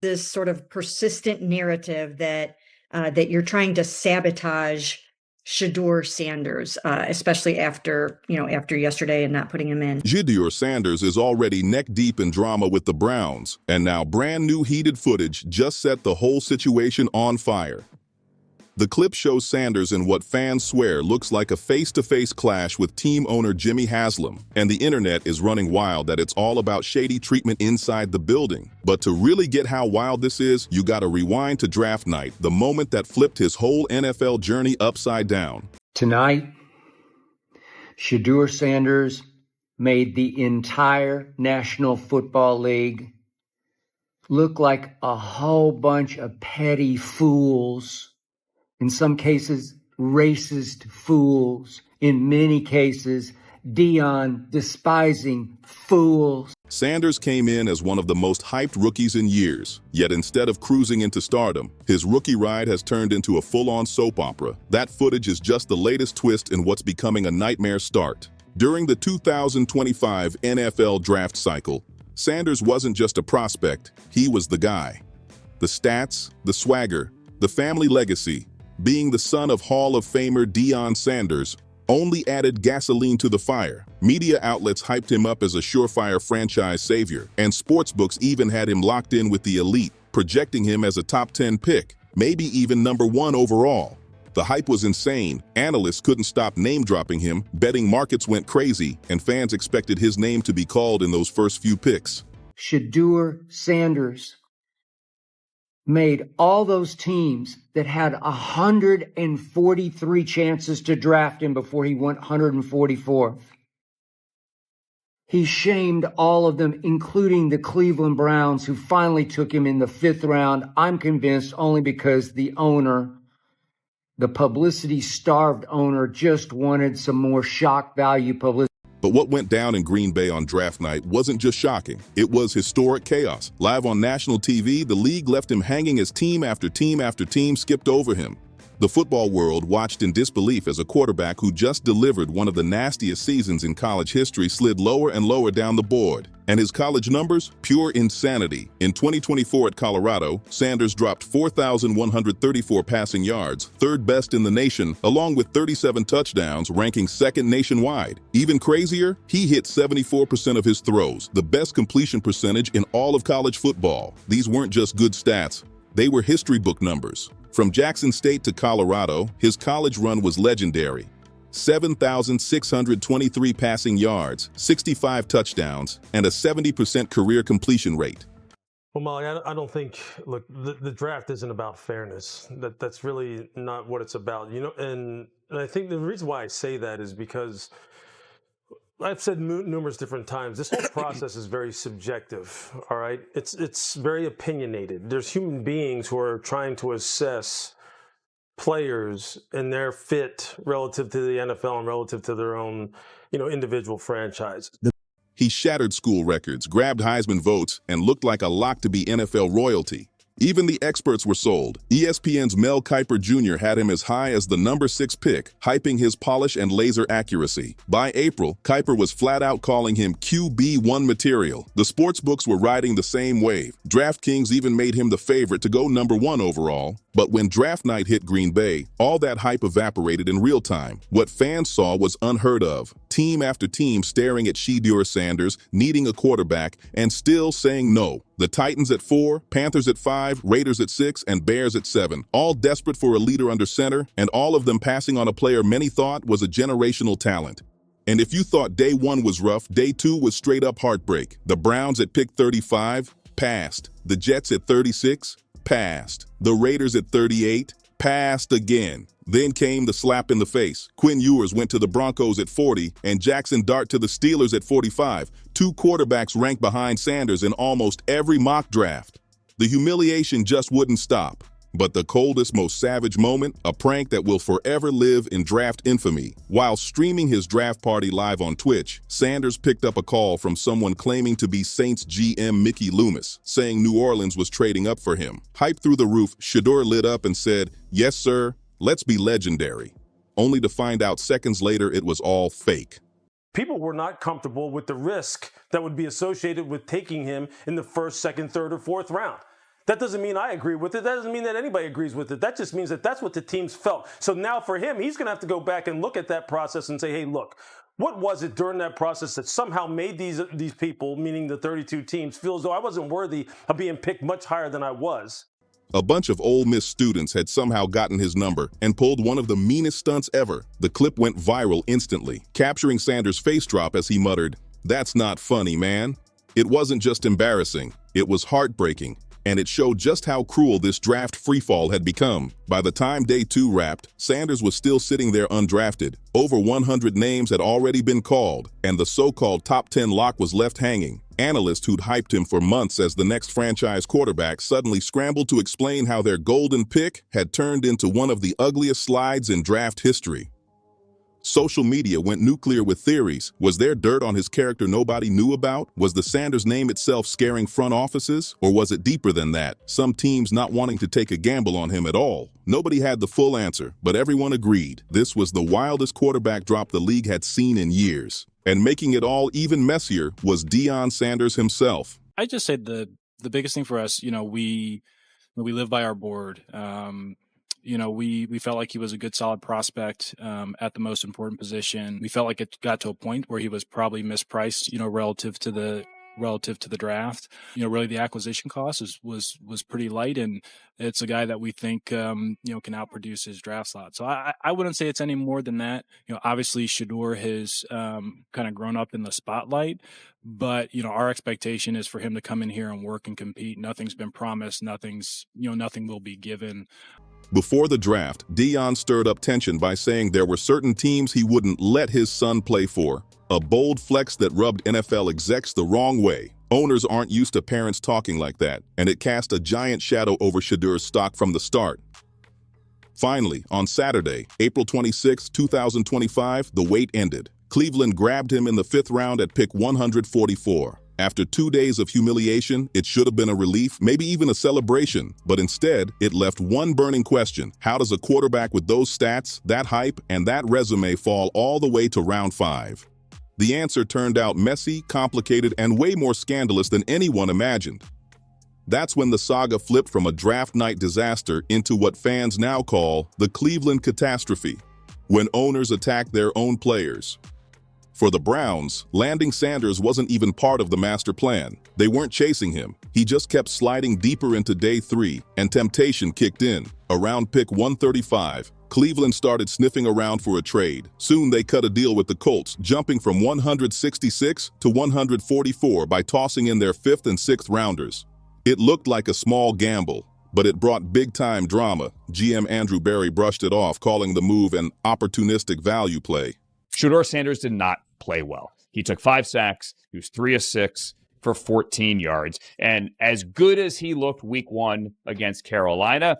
this sort of persistent narrative that that you're trying to sabotage Shedeur Sanders, especially after after yesterday and not putting him in. Shedeur Sanders is already neck-deep in drama with the Browns, and now brand-new heated footage just set the whole situation on fire. The clip shows Sanders in what fans swear looks like a face-to-face clash with team owner Jimmy Haslam, and the internet is running wild that it's all about shady treatment inside the building. But to really get how wild this is, you gotta rewind to draft night, the moment that flipped his whole NFL journey upside down. Tonight, Shedeur Sanders made the entire National Football League look like a whole bunch of petty fools. In some cases, racist fools. In many cases, Deion-despising fools. Sanders came in as one of the most hyped rookies in years, yet instead of cruising into stardom, his rookie ride has turned into a full-on soap opera. That footage is just the latest twist in what's becoming a nightmare start. During the 2025 NFL draft cycle, Sanders wasn't just a prospect, he was the guy. The stats, the swagger, the family legacy, being the son of Hall of Famer Deion Sanders, only added gasoline to the fire. Media outlets hyped him up as a surefire franchise savior, and sportsbooks even had him locked in with the elite, projecting him as a top 10 pick, maybe even number 1 overall. The hype was insane, analysts couldn't stop name-dropping him, betting markets went crazy, and fans expected his name to be called in those first few picks. Shedeur Sanders made all those teams that had 143 chances to draft him before he went 144th. He shamed all of them, including the Cleveland Browns, who finally took him in the 5th round. I'm convinced only because the owner, the publicity-starved owner, just wanted some more shock value publicity. But what went down in Green Bay on draft night wasn't just shocking, it was historic chaos. Live on national TV, the league left him hanging as team after team after team skipped over him. The football world watched in disbelief as a quarterback who just delivered one of the nastiest seasons in college history slid lower and lower down the board. And his college numbers? Pure insanity. In 2024 at Colorado, Sanders dropped 4,134 passing yards, 3rd best in the nation, along with 37 touchdowns, ranking 2nd nationwide. Even crazier, he hit 74% of his throws, the best completion percentage in all of college football. These weren't just good stats, they were history book numbers. From Jackson State to Colorado, his college run was legendary. 7,623 passing yards, 65 touchdowns, and a 70% career completion rate. Well, Molly, I don't think, look, the draft isn't about fairness. That's really not what it's about. And I think the reason why I say that is because I've said numerous different times, this whole process is very subjective, all right? It's very opinionated. There's human beings who are trying to assess players and their fit relative to the NFL and relative to their own, individual franchise. He shattered school records, grabbed Heisman votes, and looked like a lock to be NFL royalty. Even the experts were sold. ESPN's Mel Kiper Jr. had him as high as the number 6 pick, hyping his polish and laser accuracy. By April, Kiper was flat out calling him QB1 material. The sportsbooks were riding the same wave. DraftKings even made him the favorite to go number 1 overall. But when draft night hit Green Bay, all that hype evaporated in real time. What fans saw was unheard of. Team after team staring at Shedeur Sanders, needing a quarterback, and still saying no. The Titans at 4, Panthers at 5, Raiders at 6, and Bears at 7, all desperate for a leader under center, and all of them passing on a player many thought was a generational talent. And if you thought day 1 was rough, day 2 was straight up heartbreak. The Browns at pick 35, passed. The Jets at 36, passed. The Raiders at 38, passed again. Then came the slap in the face. Quinn Ewers went to the Broncos at 40, and Jackson Dart to the Steelers at 45. 2 quarterbacks ranked behind Sanders in almost every mock draft. The humiliation just wouldn't stop. But the coldest, most savage moment, a prank that will forever live in draft infamy. While streaming his draft party live on Twitch, Sanders picked up a call from someone claiming to be Saints GM Mickey Loomis, saying New Orleans was trading up for him. Hype through the roof, Shedeur lit up and said, "Yes, sir, let's be legendary." Only to find out seconds later it was all fake. People were not comfortable with the risk that would be associated with taking him in the 1st, 2nd, 3rd, or 4th round. That doesn't mean I agree with it. That doesn't mean that anybody agrees with it. That just means that that's what the teams felt. So now for him, he's going to have to go back and look at that process and say, hey, look, what was it during that process that somehow made these people, meaning the 32 teams, feel as though I wasn't worthy of being picked much higher than I was? A bunch of Ole Miss students had somehow gotten his number and pulled one of the meanest stunts ever. The clip went viral instantly, capturing Sanders' face drop as he muttered, "That's not funny, man." It wasn't just embarrassing, it was heartbreaking, and it showed just how cruel this draft freefall had become. By the time day 2 wrapped, Sanders was still sitting there undrafted. Over 100 names had already been called, and the so-called top 10 lock was left hanging. Analysts who'd hyped him for months as the next franchise quarterback suddenly scrambled to explain how their golden pick had turned into one of the ugliest slides in draft history. Social media went nuclear with theories. Was there dirt on his character nobody knew about? Was the Sanders name itself scaring front offices? Or was it deeper than that? Some teams not wanting to take a gamble on him at all. Nobody had the full answer, but everyone agreed this was the wildest quarterback drop the league had seen in years. And making it all even messier was Deion Sanders himself. I just say the biggest thing for us, we live by our board. We felt like he was a good, solid prospect at the most important position. We felt like it got to a point where he was probably mispriced, relative to the draft. Really the acquisition cost was pretty light, and it's a guy that we think can outproduce his draft slot. So I wouldn't say it's any more than that. Obviously Shedeur has kind of grown up in the spotlight, but our expectation is for him to come in here and work and compete. Nothing's been promised. Nothing will be given. Before the draft, Deion stirred up tension by saying there were certain teams he wouldn't let his son play for. A bold flex that rubbed NFL execs the wrong way. Owners aren't used to parents talking like that, and it cast a giant shadow over Shedeur's stock from the start. Finally, on Saturday, April 26, 2025, the wait ended. Cleveland grabbed him in the 5th round at pick 144. After 2 days of humiliation, it should have been a relief, maybe even a celebration, but instead, it left one burning question. How does a quarterback with those stats, that hype, and that resume fall all the way to round 5? The answer turned out messy, complicated, and way more scandalous than anyone imagined. That's when the saga flipped from a draft night disaster into what fans now call the Cleveland catastrophe, when owners attacked their own players. For the Browns, landing Sanders wasn't even part of the master plan. They weren't chasing him. He just kept sliding deeper into day 3, and temptation kicked in. Around pick 135, Cleveland started sniffing around for a trade. Soon they cut a deal with the Colts, jumping from 166 to 144 by tossing in their 5th and 6th rounders. It looked like a small gamble, but it brought big-time drama. GM Andrew Berry brushed it off, calling the move an opportunistic value play. Shedeur Sanders did not play well. He took 5 sacks. He was 3 of 6 for 14 yards. And as good as he looked week 1 against Carolina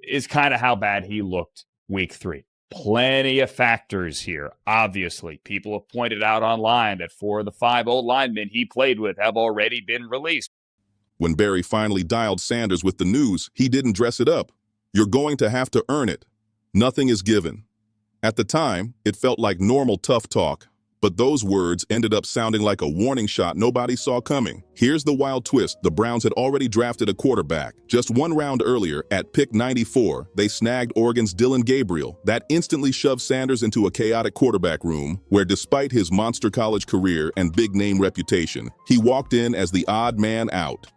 is kind of how bad he looked week 3. Plenty of factors here. Obviously, people have pointed out online that 4 of the 5 old linemen he played with have already been released. When Berry finally dialed Sanders with the news, he didn't dress it up. You're going to have to earn it. Nothing is given. At the time, it felt like normal tough talk, but those words ended up sounding like a warning shot nobody saw coming. Here's the wild twist. The Browns had already drafted a quarterback. Just 1 round earlier, at pick 94, they snagged Oregon's Dillon Gabriel. That instantly shoved Sanders into a chaotic quarterback room, where despite his monster college career and big-name reputation, he walked in as the odd man out.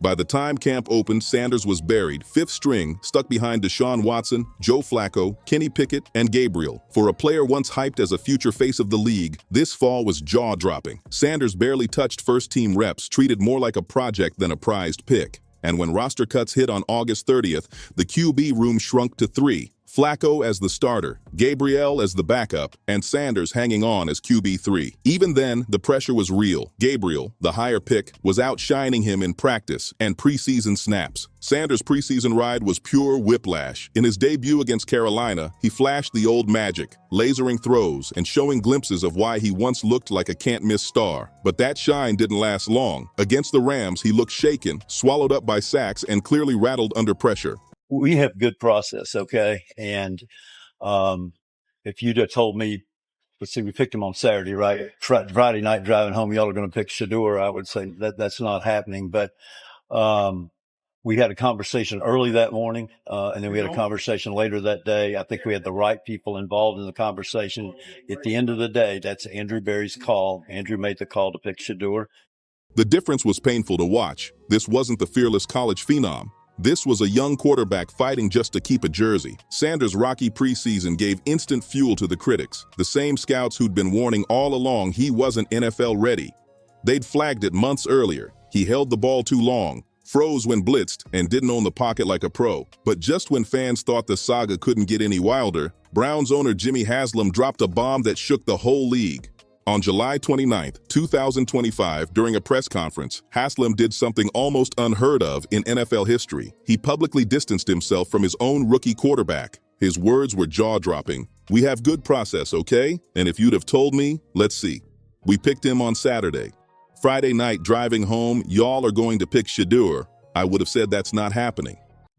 By the time camp opened, Sanders was buried, 5th string, stuck behind Deshaun Watson, Joe Flacco, Kenny Pickett, and Gabriel. For a player once hyped as a future face of the league, this fall was jaw-dropping. Sanders barely touched first-team reps, treated more like a project than a prized pick. And when roster cuts hit on August 30th, the QB room shrunk to 3. Flacco as the starter, Gabriel as the backup, and Sanders hanging on as QB3. Even then, the pressure was real. Gabriel, the higher pick, was outshining him in practice and preseason snaps. Sanders' preseason ride was pure whiplash. In his debut against Carolina, he flashed the old magic, lasering throws and showing glimpses of why he once looked like a can't-miss star. But that shine didn't last long. Against the Rams, he looked shaken, swallowed up by sacks, and clearly rattled under pressure. We have good process, okay? And if you'd have told me, let's see, we picked him on Saturday, right? Friday night driving home, y'all are going to pick Shedeur, I would say that's not happening. But we had a conversation early that morning, and then we had a conversation later that day. I think we had the right people involved in the conversation. At the end of the day, that's Andrew Berry's call. Andrew made the call to pick Shedeur. The difference was painful to watch. This wasn't the fearless college phenom. This was a young quarterback fighting just to keep a jersey. Sanders' rocky preseason gave instant fuel to the critics, the same scouts who'd been warning all along he wasn't NFL ready. They'd flagged it months earlier. He held the ball too long, froze when blitzed, and didn't own the pocket like a pro. But just when fans thought the saga couldn't get any wilder, Browns owner Jimmy Haslam dropped a bomb that shook the whole league. On July 29, 2025, during a press conference, Haslam did something almost unheard of in NFL history. He publicly distanced himself from his own rookie quarterback. His words were jaw-dropping. "We have good process, okay? And if you'd have told me, let's see. We picked him on Saturday. Friday night driving home, y'all are going to pick Shedeur. I would have said that's not happening."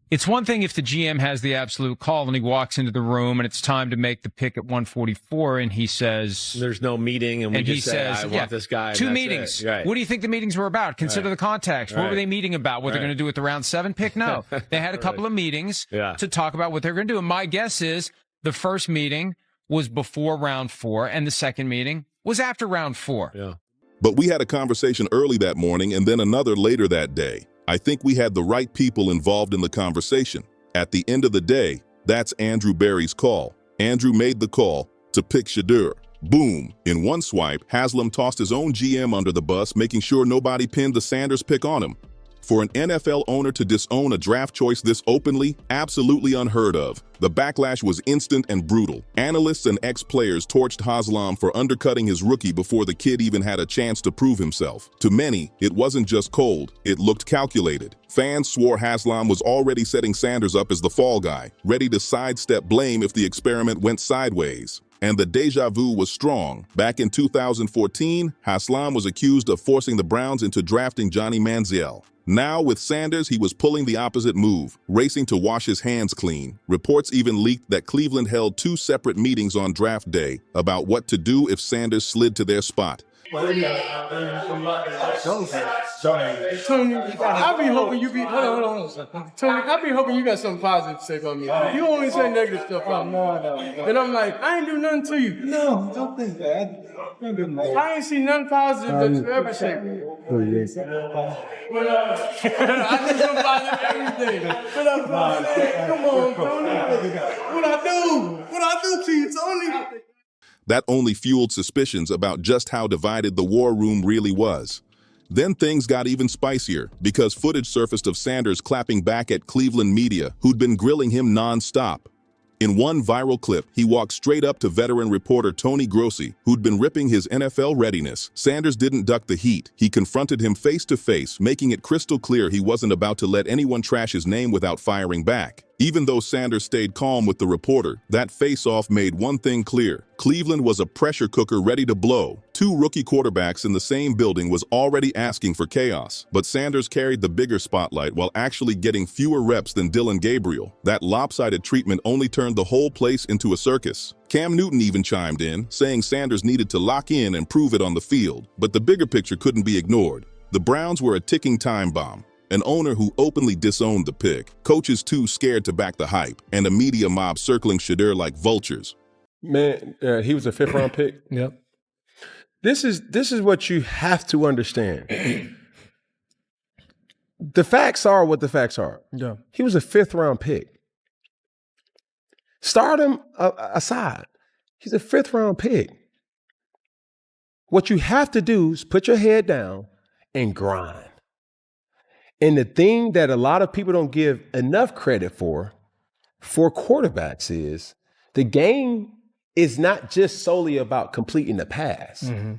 It's one thing if the GM has the absolute call and he walks into the room and it's time to make the pick at 144 and he says... There's no meeting and we just say, I want this guy. Two meetings. Right. What do you think the meetings were about? Consider the context. What were they meeting about? What they're going to do with the round 7 pick? No. They had a couple of meetings to talk about what they're going to do. And my guess is the first meeting was before round 4 and the second meeting was after round 4. Yeah. But we had a conversation early that morning and then another later that day. I think we had the right people involved in the conversation. At the end of the day, that's Andrew Berry's call. Andrew made the call to pick Shedeur. Boom! In one swipe, Haslam tossed his own GM under the bus, making sure nobody pinned the Sanders pick on him. For an NFL owner to disown a draft choice this openly, absolutely unheard of. The backlash was instant and brutal. Analysts and ex-players torched Haslam for undercutting his rookie before the kid even had a chance to prove himself. To many, it wasn't just cold, it looked calculated. Fans swore Haslam was already setting Sanders up as the fall guy, ready to sidestep blame if the experiment went sideways. And the deja vu was strong. Back in 2014, Haslam was accused of forcing the Browns into drafting Johnny Manziel. Now, with Sanders, he was pulling the opposite move, racing to wash his hands clean. Reports even leaked that Cleveland held 2 separate meetings on draft day about what to do if Sanders slid to their spot. Tony, I be hoping you be. Hold on. Tony, I be hoping you got something positive to say about me. You only say negative stuff about me. No. And I'm like, I ain't do nothing to you. No, don't think that. I ain't seen nothing positive that you ever said. Oh, yes. I did something positive every day. Come on, Tony. What I do to you, Tony? That only fueled suspicions about just how divided the war room really was. Then things got even spicier because footage surfaced of Sanders clapping back at Cleveland media who'd been grilling him non-stop. In one viral clip, he walked straight up to veteran reporter Tony Grossi, who'd been ripping his NFL readiness. Sanders didn't duck the heat. He confronted him face to face, making it crystal clear he wasn't about to let anyone trash his name without firing back. Even though Sanders stayed calm with the reporter, that face-off made one thing clear. Cleveland was a pressure cooker ready to blow. 2 rookie quarterbacks in the same building was already asking for chaos. But Sanders carried the bigger spotlight while actually getting fewer reps than Dylan Gabriel. That lopsided treatment only turned the whole place into a circus. Cam Newton even chimed in, saying Sanders needed to lock in and prove it on the field. But the bigger picture couldn't be ignored. The Browns were a ticking time bomb. An owner who openly disowned the pick, coaches too scared to back the hype, and a media mob circling Shedeur like vultures. Man, he was a 5th-round pick. Yep. This is what you have to understand. The facts are what the facts are. Yeah. He was a 5th-round pick. Stardom aside, he's a 5th-round pick. What you have to do is put your head down and grind. And the thing that a lot of people don't give enough credit for quarterbacks is the game is not just solely about completing the pass. Mm-hmm.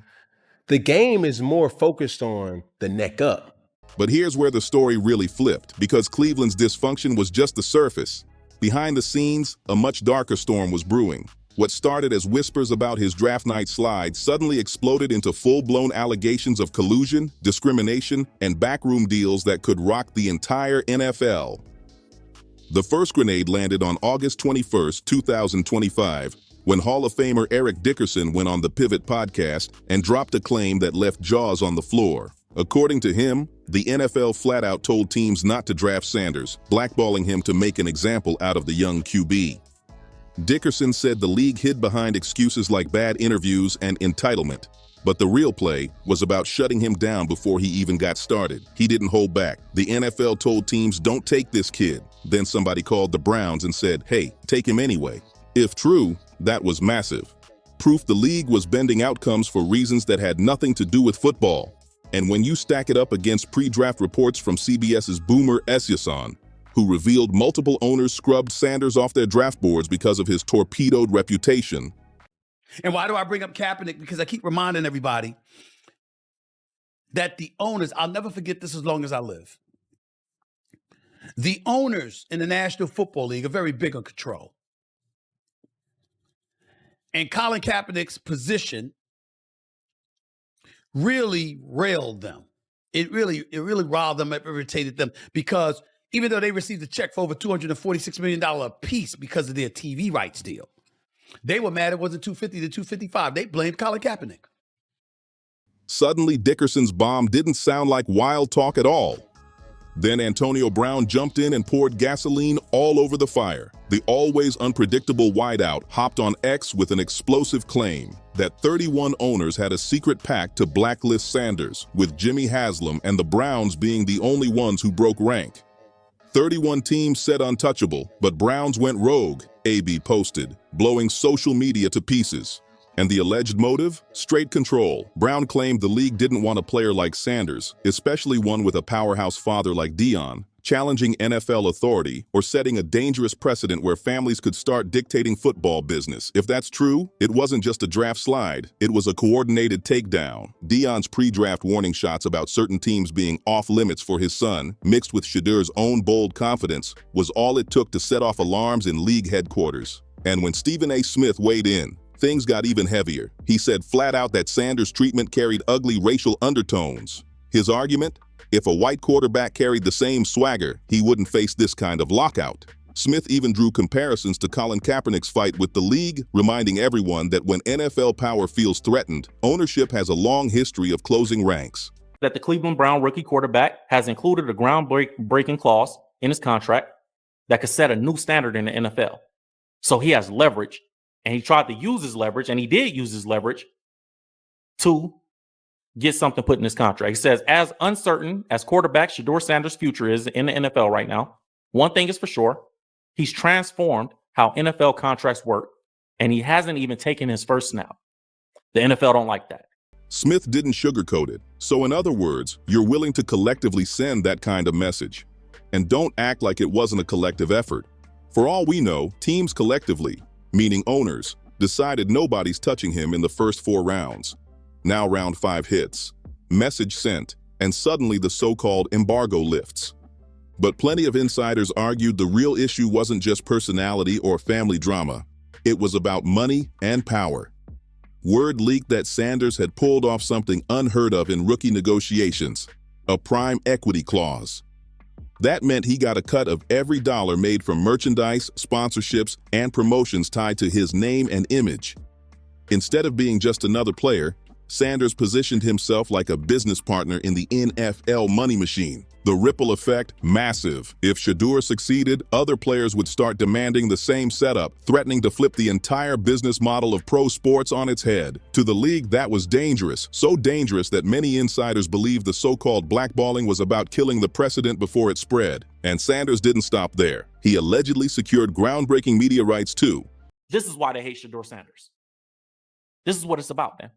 The game is more focused on the neck up. But here's where the story really flipped, because Cleveland's dysfunction was just the surface. Behind the scenes, a much darker storm was brewing. What started as whispers about his draft night slide suddenly exploded into full-blown allegations of collusion, discrimination, and backroom deals that could rock the entire NFL. The first grenade landed on August 21, 2025, when Hall of Famer Eric Dickerson went on the Pivot podcast and dropped a claim that left jaws on the floor. According to him, the NFL flat out told teams not to draft Sanders, blackballing him to make an example out of the young QB. Dickerson said the league hid behind excuses like bad interviews and entitlement, but the real play was about shutting him down before he even got started. He didn't hold back. The NFL told teams, don't take this kid. Then somebody called the Browns and said, hey, take him anyway. If true, that was massive. Proof the league was bending outcomes for reasons that had nothing to do with football. And when you stack it up against pre-draft reports from CBS's Boomer Esiason, who revealed multiple owners scrubbed Sanders off their draft boards because of his torpedoed reputation. And why do I bring up Kaepernick? Because I keep reminding everybody that the owners, I'll never forget this as long as I live. The owners in the National Football League are very big on control. And Colin Kaepernick's position really railed them. It really riled them, it irritated them, because even though they received a check for over $246 million a piece because of their TV rights deal, they were mad it wasn't 250 to 255. They blamed Colin Kaepernick. Suddenly, Dickerson's bomb didn't sound like wild talk at all. Then Antonio Brown jumped in and poured gasoline all over the fire. The always unpredictable wideout hopped on X with an explosive claim that 31 owners had a secret pact to blacklist Sanders, with Jimmy Haslam and the Browns being the only ones who broke rank. 31 teams said untouchable, but Browns went rogue, AB posted, blowing social media to pieces. And the alleged motive? Straight control. Brown claimed the league didn't want a player like Sanders, especially one with a powerhouse father like Deion, challenging NFL authority or setting a dangerous precedent where families could start dictating football business. If that's true, it wasn't just a draft slide, it was a coordinated takedown. Deion's pre-draft warning shots about certain teams being off limits for his son, mixed with Shedeur's own bold confidence, was all it took to set off alarms in league headquarters. And when Stephen A. Smith weighed in, things got even heavier. He said flat out that Sanders' treatment carried ugly racial undertones. His argument? If a white quarterback carried the same swagger, he wouldn't face this kind of lockout. Smith even drew comparisons to Colin Kaepernick's fight with the league, reminding everyone that when NFL power feels threatened, ownership has a long history of closing ranks. That the Cleveland Brown rookie quarterback has included a groundbreaking clause in his contract that could set a new standard in the NFL. So he has leverage. And he tried to use his leverage, and he did use his leverage to get something put in his contract. He says, as uncertain as quarterback Shedeur Sanders' future is in the NFL right now, one thing is for sure, he's transformed how NFL contracts work, and he hasn't even taken his first snap. The NFL don't like that. Smith didn't sugarcoat it. So in other words, you're willing to collectively send that kind of message. And don't act like it wasn't a collective effort. For all we know, teams collectively, meaning owners, decided nobody's touching him in the first 4 rounds. Now round 5 hits, message sent, and suddenly the so-called embargo lifts. But plenty of insiders argued the real issue wasn't just personality or family drama. It was about money and power. Word leaked that Sanders had pulled off something unheard of in rookie negotiations, a prime equity clause. That meant he got a cut of every dollar made from merchandise, sponsorships, and promotions tied to his name and image. Instead of being just another player, Sanders positioned himself like a business partner in the NFL money machine. The ripple effect, massive. If Shedeur succeeded, other players would start demanding the same setup, threatening to flip the entire business model of pro sports on its head. To the league, that was dangerous. So dangerous that many insiders believed the so-called blackballing was about killing the precedent before it spread. And Sanders didn't stop there. He allegedly secured groundbreaking media rights too. This is why they hate Shedeur Sanders. This is what it's about, man.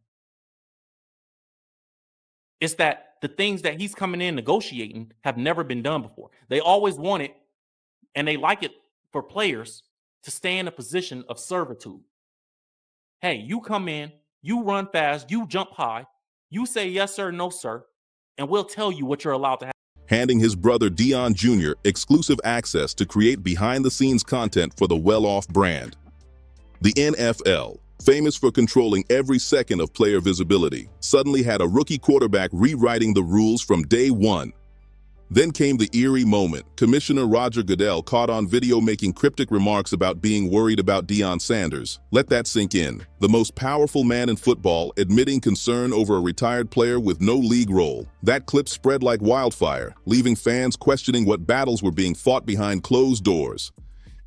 It's that the things that he's coming in negotiating have never been done before. They always want it, and they like it for players to stay in a position of servitude. Hey, you come in, you run fast, you jump high, you say yes, sir, no, sir, and we'll tell you what you're allowed to have. Handing his brother Deion Jr. exclusive access to create behind-the-scenes content for the well-off brand. The NFL, famous for controlling every second of player visibility, suddenly had a rookie quarterback rewriting the rules from day one. Then came the eerie moment. Commissioner Roger Goodell caught on video making cryptic remarks about being worried about Deion Sanders. Let that sink in. The most powerful man in football admitting concern over a retired player with no league role. That clip spread like wildfire, leaving fans questioning what battles were being fought behind closed doors.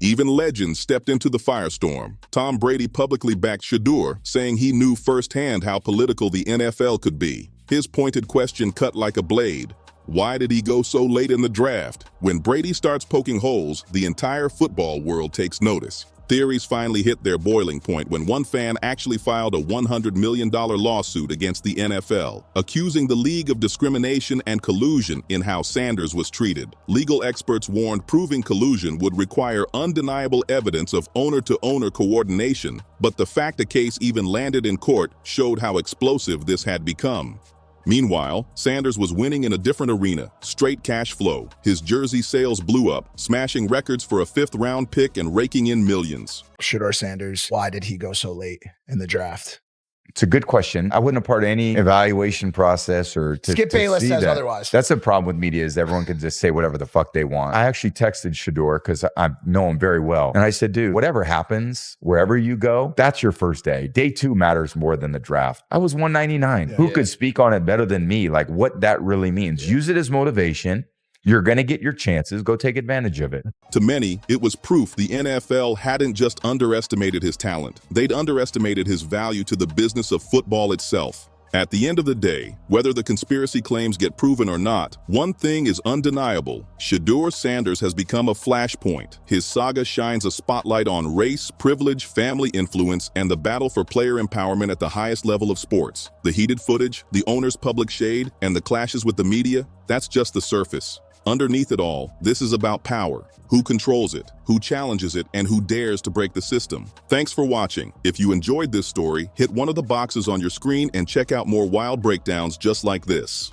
Even legends stepped into the firestorm. Tom Brady publicly backed Shedeur, saying he knew firsthand how political the NFL could be. His pointed question cut like a blade. Why did he go so late in the draft? When Brady starts poking holes, the entire football world takes notice. Theories finally hit their boiling point when one fan actually filed a $100 million lawsuit against the NFL, accusing the league of discrimination and collusion in how Sanders was treated. Legal experts warned proving collusion would require undeniable evidence of owner-to-owner coordination, but the fact the case even landed in court showed how explosive this had become. Meanwhile, Sanders was winning in a different arena, straight cash flow. His jersey sales blew up, smashing records for a fifth-round pick and raking in millions. Shedeur Sanders, why did he go so late in the draft? It's a good question. I wasn't a part of any evaluation process or to Skip Bayless see says that. otherwise. That's the problem with media is everyone can just say whatever the fuck they want. I actually texted Shedeur because I know him very well. And I said, dude, whatever happens, wherever you go, that's your first day. Day 2 matters more than the draft. I was 199. Who could speak on it better than me? Like what that really means. Use it as motivation. You're going to get your chances. Go take advantage of it. To many, it was proof the NFL hadn't just underestimated his talent. They'd underestimated his value to the business of football itself. At the end of the day, whether the conspiracy claims get proven or not, one thing is undeniable. Shedeur Sanders has become a flashpoint. His saga shines a spotlight on race, privilege, family influence, and the battle for player empowerment at the highest level of sports. The heated footage, the owner's public shade, and the clashes with the media, that's just the surface. Underneath it all, this is about power. Who controls it, who challenges it, and who dares to break the system. Thanks for watching. If you enjoyed this story, hit one of the boxes on your screen and check out more wild breakdowns just like this.